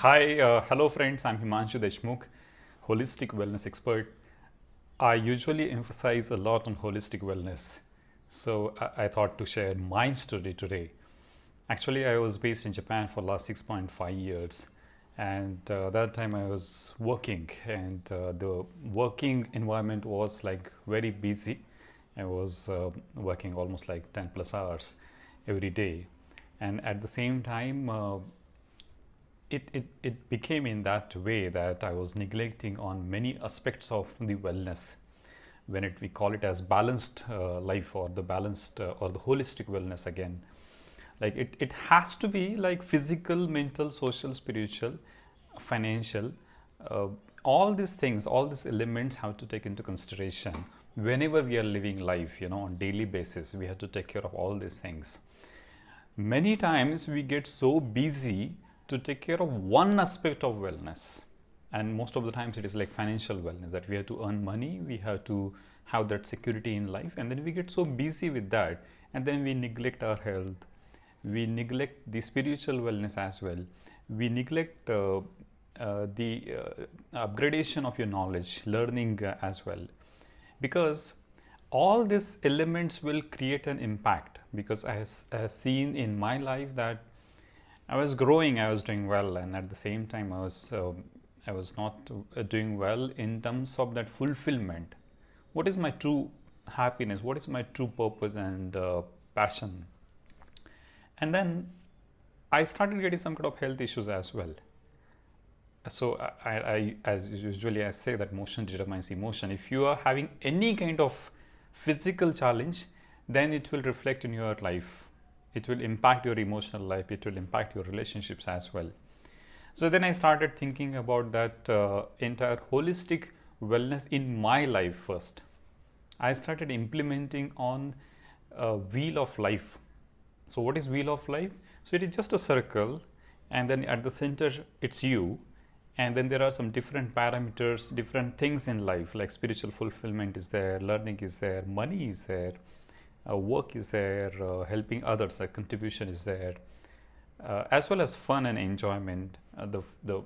Hello friends, I'm himanshudeshmukh, holistic wellness expert. I usually emphasize a lot on holistic wellness, so I thought to share my story today. Actually, I was based in Japan for last 6.5 years, and that time I was working, and the working environment was like very busy. I was working almost like 10 plus hours every day, and at the same time, it became in that way that I was neglecting on many aspects of the wellness. We call it as balanced life, or the balanced or the holistic wellness again. Like it has to be like physical, mental, social, spiritual, financial. Uh, all these things, all these elements have to take into consideration whenever we are living life. On daily basis, we have to take care of all these things. Many times we get so busy to take care of one aspect of wellness, and most of the times it is like financial wellness, that we have to earn money, we have to have that security in life, and then we get so busy with that, and then we neglect our health, we neglect the spiritual wellness as well, we neglect the upgradation of your knowledge, learning as well, because all these elements will create an impact. Because I have seen in my life that I was growing, I was doing well, and at the same time I was not doing well in terms of that fulfillment. What is my true happiness? What is my true purpose and passion? And then I started getting some kind of health issues as well. So as usually I say, that motion determines emotion. If you are having any kind of physical challenge, then it will reflect in your life. It will impact your emotional life. It will impact your relationships as well. So then I started thinking about that entire holistic wellness in my life first. I started implementing on wheel of life. So what is wheel of life? So it is just a circle, and then at the center it's you, and then there are some different parameters, different things in life, like spiritual fulfillment is there, learning is there, money is there, work is there, helping others, contribution is there, as well as fun and enjoyment. The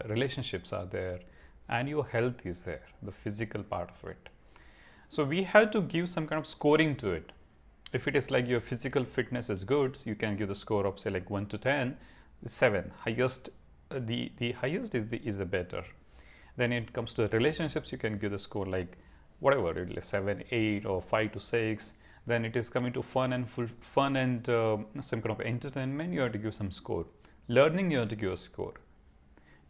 relationships are there, and your health is there, the physical part of it. So we have to give some kind of scoring to it. If it is like your physical fitness is good, so you can give the score of say like 1 to 10, 7. Highest, the highest is the better. Then it comes to relationships, you can give the score like whatever, 7, 8, or 5 to 6. Then it is coming to fun and some kind of entertainment, you have to give some score. Learning, you have to give a score.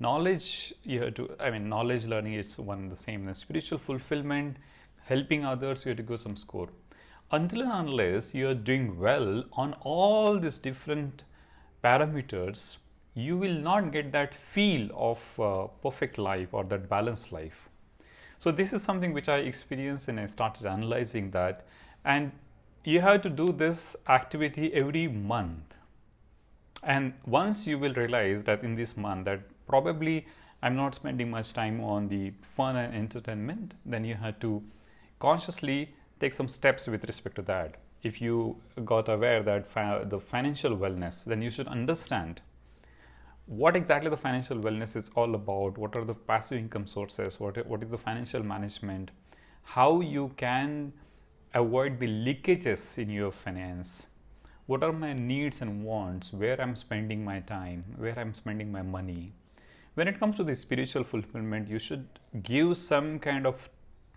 Knowledge, knowledge, learning is one and the same. The spiritual fulfillment, helping others, you have to give some score. Until and unless you are doing well on all these different parameters, you will not get that feel of perfect life or that balanced life. So this is something which I experienced, and I started analyzing that. And you have to do this activity every month. And once you will realize that in this month that probably I'm not spending much time on the fun and entertainment, then you have to consciously take some steps with respect to that. If you got aware that the financial wellness, then you should understand what exactly the financial wellness is all about. What are the passive income sources? What is the financial management? How you can avoid the leakages in your finance? What are my needs and wants? Where I'm spending my time? Where I'm spending my money? When it comes to the spiritual fulfillment, you should give some kind of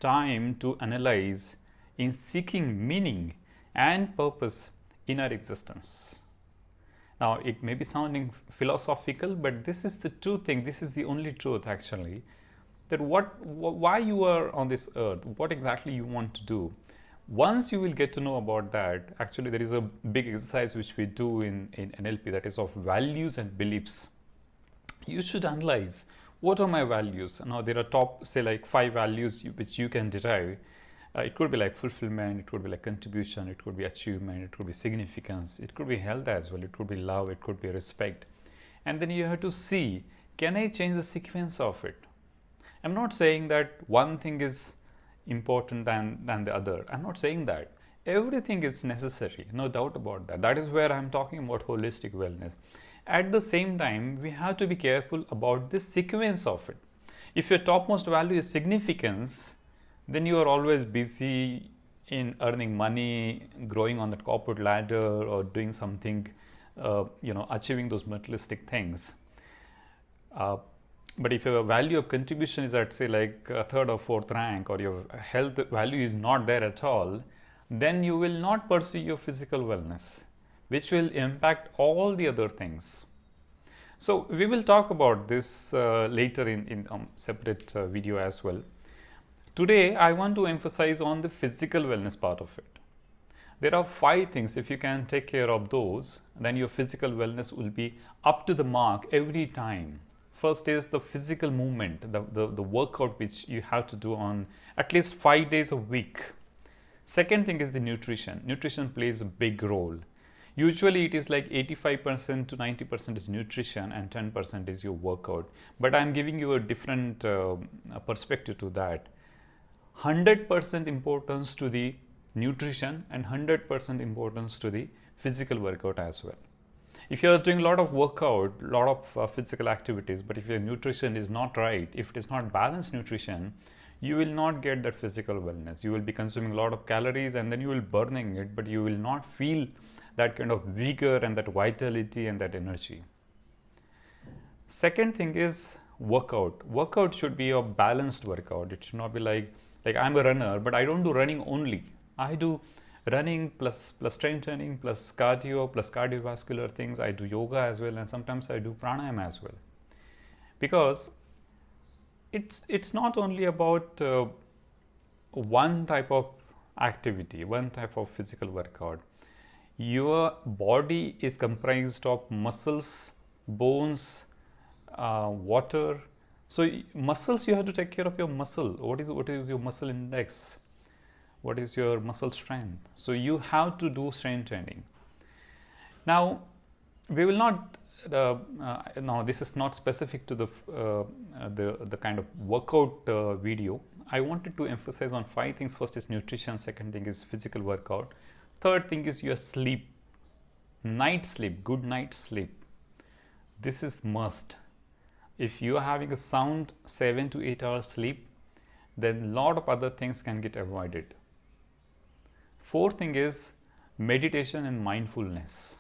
time to analyze in seeking meaning and purpose in our existence. Now, it may be sounding philosophical, but this is the true thing. This is the only truth, actually, that why you are on this earth, what exactly you want to do. Once you will get to know about that, actually, there is a big exercise which we do in NLP, that is of values and beliefs. You should analyze, what are my values? Now, there are top, say, like 5 values which you can derive. It could be like fulfillment, it could be like contribution, it could be achievement, it could be significance, it could be health as well, it could be love, it could be respect. And then you have to see, can I change the sequence of it? I'm not saying that one thing is important than the other. I'm not saying that. Everything is necessary, no doubt about that. That is where I'm talking about holistic wellness. At the same time, we have to be careful about the sequence of it. If your topmost value is significance, then you are always busy in earning money, growing on that corporate ladder, or doing something, achieving those materialistic things. But if your value of contribution is at, say, like a third or fourth rank, or your health value is not there at all, then you will not pursue your physical wellness, which will impact all the other things. So we will talk about this later in separate video as well. Today, I want to emphasize on the physical wellness part of it. There are 5 things. If you can take care of those, then your physical wellness will be up to the mark every time. First is the physical movement, the workout which you have to do on at least 5 days a week. Second thing is the nutrition. Nutrition plays a big role. Usually it is like 85% to 90% is nutrition and 10% is your workout. But I'm giving you a different perspective to that. 100% importance to the nutrition and 100% importance to the physical workout as well. If you are doing a lot of workout, a lot of physical activities, but if your nutrition is not right, if it is not balanced nutrition, you will not get that physical wellness. You will be consuming a lot of calories and then you will burning it, but you will not feel that kind of vigor and that vitality and that energy. Second thing is workout. Workout should be a balanced workout. It should not be like I'm a runner, but I don't do running only. I do running plus strength training plus cardio plus cardiovascular things. I do yoga as well, and sometimes I do pranayama as well, because it's not only about one type of activity, one type of physical workout. Your body is comprised of muscles, bones, water. So muscles, you have to take care of your muscle. What is your muscle index? What is your muscle strength? So you have to do strength training. Now, we will not. Now, this is not specific to the kind of workout video. I wanted to emphasize on 5 things. First is nutrition. Second thing is physical workout. Third thing is your sleep. Night sleep. Good night sleep. This is must. If you are having a sound 7 to 8 hours sleep, then a lot of other things can get avoided. Fourth thing is meditation and mindfulness.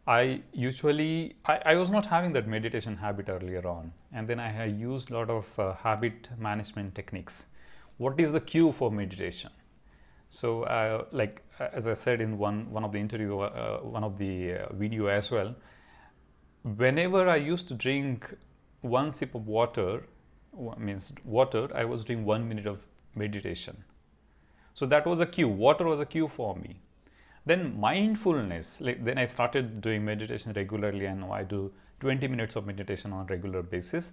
I was not having that meditation habit earlier on, and then I have used a lot of habit management techniques. What is the cue for meditation? So as I said in one of the interview, one of the video as well, whenever I used to drink 1 sip of water, I was doing 1 minute of meditation. So that was a cue. Water was a cue for me. Then mindfulness, then I started doing meditation regularly, and now I do 20 minutes of meditation on a regular basis.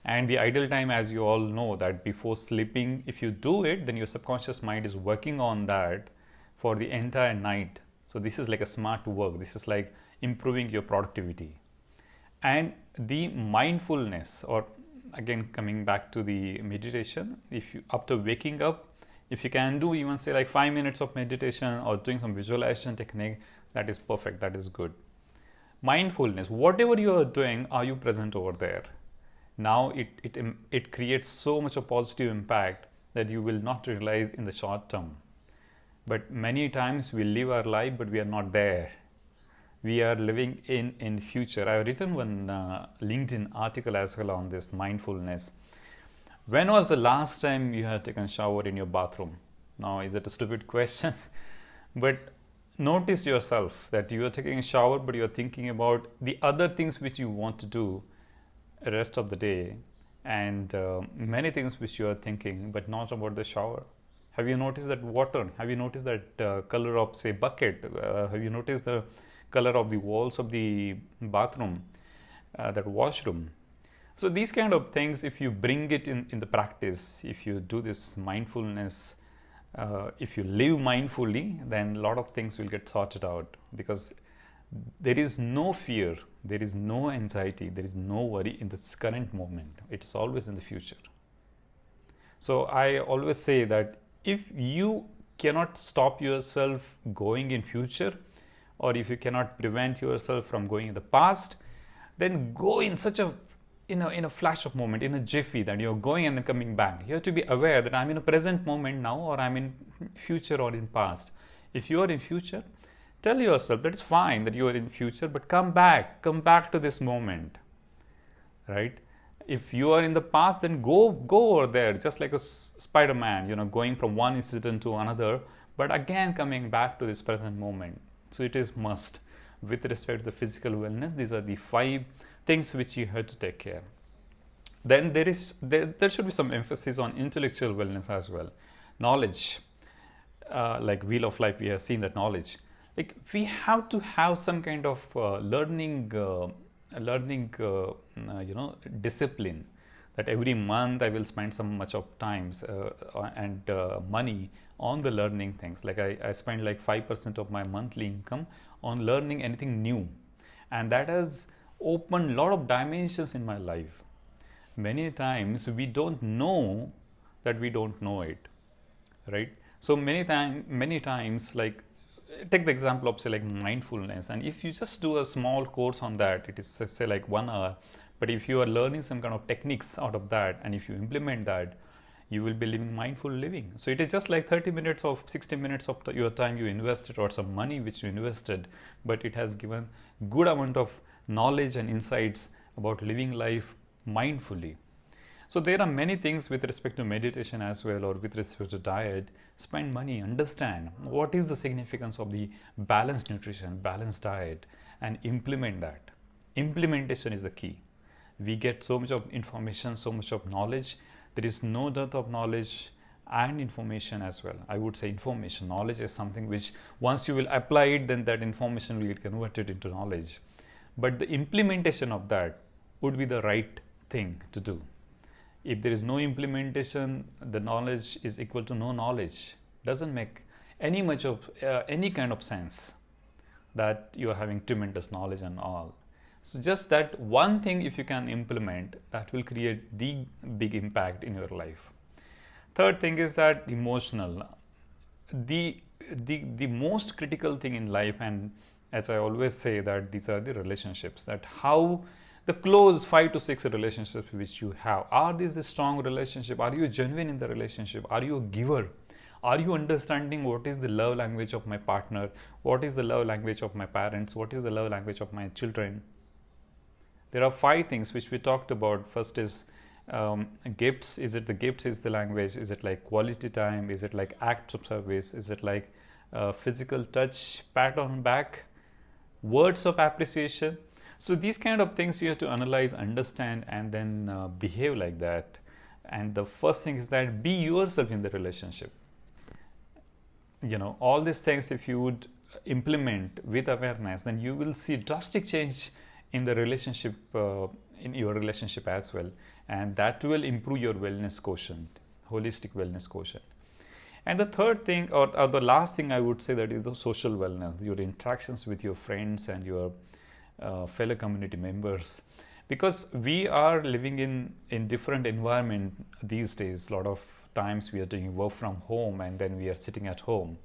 And the ideal time, as you all know, that before sleeping, if you do it, then your subconscious mind is working on that for the entire night. So this is like a smart work. This is like improving your productivity. And the mindfulness, or again coming back to the meditation, if you after waking up, if you can do even say like 5 minutes of meditation or doing some visualization technique, that is perfect, that is good. Mindfulness, whatever you are doing, are you present over there? Now it creates so much of positive impact that you will not realize in the short term. But many times we live our life, but we are not there. We are living in future. I have written one LinkedIn article as well on this mindfulness. When was the last time you had taken a shower in your bathroom? Now, is it a stupid question? But notice yourself that you are taking a shower, but you are thinking about the other things which you want to do the rest of the day, and many things which you are thinking, but not about the shower. Have you noticed that water? Have you noticed that color of, say, bucket? Have you noticed the color of the walls of the bathroom, that washroom? So these kind of things, if you bring it in the practice, if you do this mindfulness, if you live mindfully, then a lot of things will get sorted out, because there is no fear, there is no anxiety, there is no worry in this current moment. It's always in the future. So I always say that if you cannot stop yourself going in future, or if you cannot prevent yourself from going in the past, then go in such a in a flash of moment, in a jiffy, that you're going and then coming back. You have to be aware that I'm in a present moment now, or I'm in future or in past. If you are in future, tell yourself that it's fine that you are in future, but come back to this moment, right? If you are in the past, then go over there, just like a Spider-Man, going from one incident to another, but again coming back to this present moment. So it is must. With respect to the physical wellness, these are the 5 things which you have to take care. Then there should be some emphasis on intellectual wellness as well. Knowledge, like wheel of life, we have seen that knowledge. Like, we have to have some kind of learning discipline, that every month I will spend some much of times and money on the learning things. Like I spend like 5% of my monthly income on learning anything new, and that has opened a lot of dimensions in my life. Many times we don't know that we don't know it, right? So many times, like, take the example of, say, like mindfulness, and if you just do a small course on that, it is, say, like 1 hour, but if you are learning some kind of techniques out of that, and if you implement that, you will be living mindful living. So it is just like 30 minutes of 60 minutes of your time you invested, or some money which you invested, but it has given good amount of knowledge and insights about living life mindfully. So there are many things with respect to meditation as well, or with respect to diet. Spend money, understand what is the significance of the balanced nutrition, balanced diet, and implement that. Implementation is the key. We get so much of information, so much of knowledge. There is no dearth of knowledge and information as well. I would say information. Knowledge is something which once you will apply it, then that information will get converted into knowledge. But the implementation of that would be the right thing to do. If there is no implementation, the knowledge is equal to no knowledge. Doesn't make any kind of sense that you are having tremendous knowledge and all. So just that one thing, if you can implement, that will create the big impact in your life. Third thing is that emotional. The most critical thing in life, and as I always say, that these are the relationships, that how the close 5 to 6 relationships which you have, are these the strong relationship? Are you genuine in the relationship? Are you a giver? Are you understanding what is the love language of my partner? What is the love language of my parents? What is the love language of my children? There are 5 things which we talked about. First is gifts. Is it the gifts is the language? Is it like quality time? Is it like acts of service? Is it like physical touch, pat on back, words of appreciation? So these kind of things you have to analyze, understand, and then behave like that. And the first thing is that be yourself in the relationship. All these things, if you would implement with awareness, then you will see drastic change in the relationship, in your relationship as well. And that will improve your wellness quotient, holistic wellness quotient. And the third thing, or the last thing I would say, that is the social wellness, your interactions with your friends and your fellow community members, because we are living in different environment these days. A lot of times we are doing work from home, and then we are sitting at home.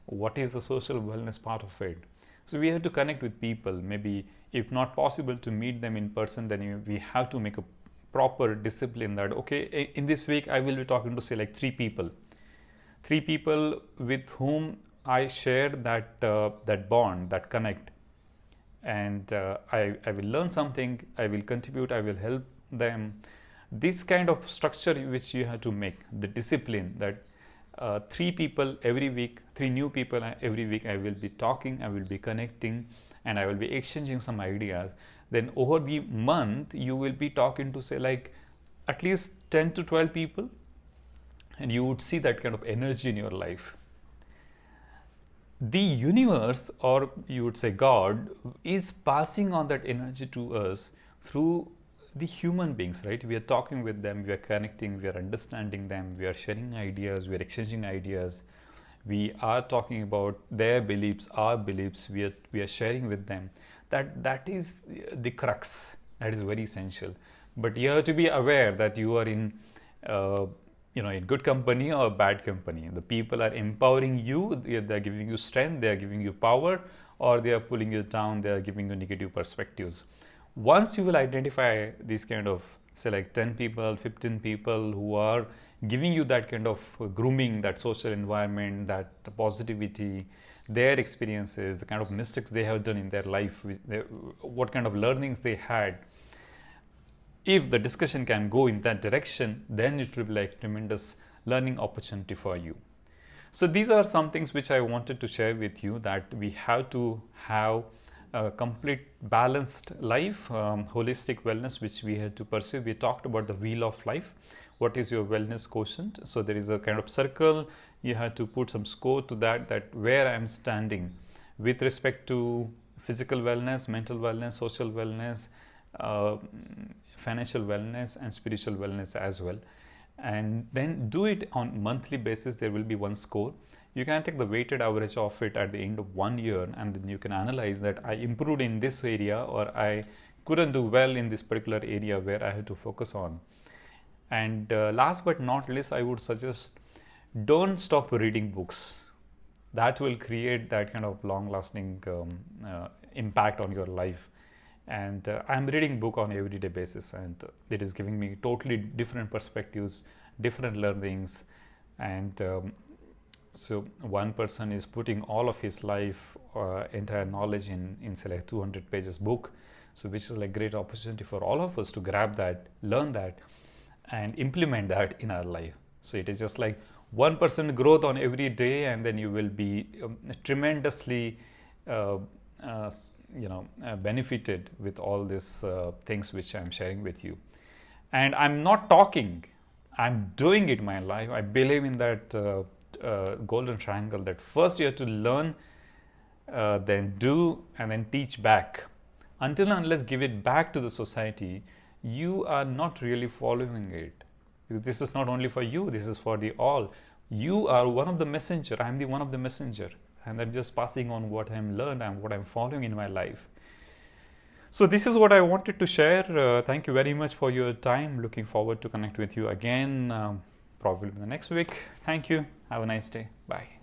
What is the social wellness part of it? So we have to connect with people. Maybe if not possible to meet them in person, then we have to make a proper discipline that, okay, in this week I will be talking to, say, like 3 people with whom I share that bond, that connect. And I will learn something, I will contribute, I will help them. This kind of structure which you have to make, the discipline, that 3 people every week, 3 new people every week, I will be talking, I will be connecting, and I will be exchanging some ideas. Then over the month, you will be talking to, say, like at least 10 to 12 people, and you would see that kind of energy in your life. The universe, or you would say God, is passing on that energy to us through the human beings, right? We are talking with them, we are connecting, we are understanding them, we are sharing ideas, we are exchanging ideas, we are talking about their beliefs, our beliefs, we are sharing with them. That is the crux. That is very essential. But you have to be aware that you are in in good company or bad company. The people are empowering you, they are giving you strength, they are giving you power, or they are pulling you down, they are giving you negative perspectives. Once you will identify these kind of, say like 10 people, 15 people who are giving you that kind of grooming, that social environment, that positivity, their experiences, the kind of mistakes they have done in their life, what kind of learnings they had, if the discussion can go in that direction, then it will be like tremendous learning opportunity for you. So these are some things which I wanted to share with you, that we have to have a complete balanced life, holistic wellness, which we had to pursue. We talked about the wheel of life. What is your wellness quotient? So there is a kind of circle. You have to put some score to that, that where I am standing with respect to physical wellness, mental wellness, social wellness, financial wellness, and spiritual wellness as well. And then do it on monthly basis. There will be one score. You can take the weighted average of it at the end of 1 year, and then you can analyze that I improved in this area, or I couldn't do well in this particular area where I had to focus on. And last but not least, I would suggest don't stop reading books. That will create that kind of long lasting impact on your life. And I'm reading book on everyday basis, and it is giving me totally different perspectives, different learnings. And so one person is putting all of his life, entire knowledge in say like 200 pages book. So which is like great opportunity for all of us to grab that, learn that, and implement that in our life. So it is just like 1% growth on every day, and then you will be tremendously benefited with all these things which I'm sharing with you. And I'm not talking, I'm doing it in my life. I believe in that golden triangle, that first you have to learn, then do, and then teach back. Until and unless give it back to the society, you are not really following it. Because this is not only for you, this is for the all. You are one of the messenger. I am the one of the messenger, and I'm just passing on what I'm learned and what I'm following in my life. So this is what I wanted to share. Thank you very much for your time. Looking forward to connect with you again, probably in the next week. Thank you. Have a nice day. Bye.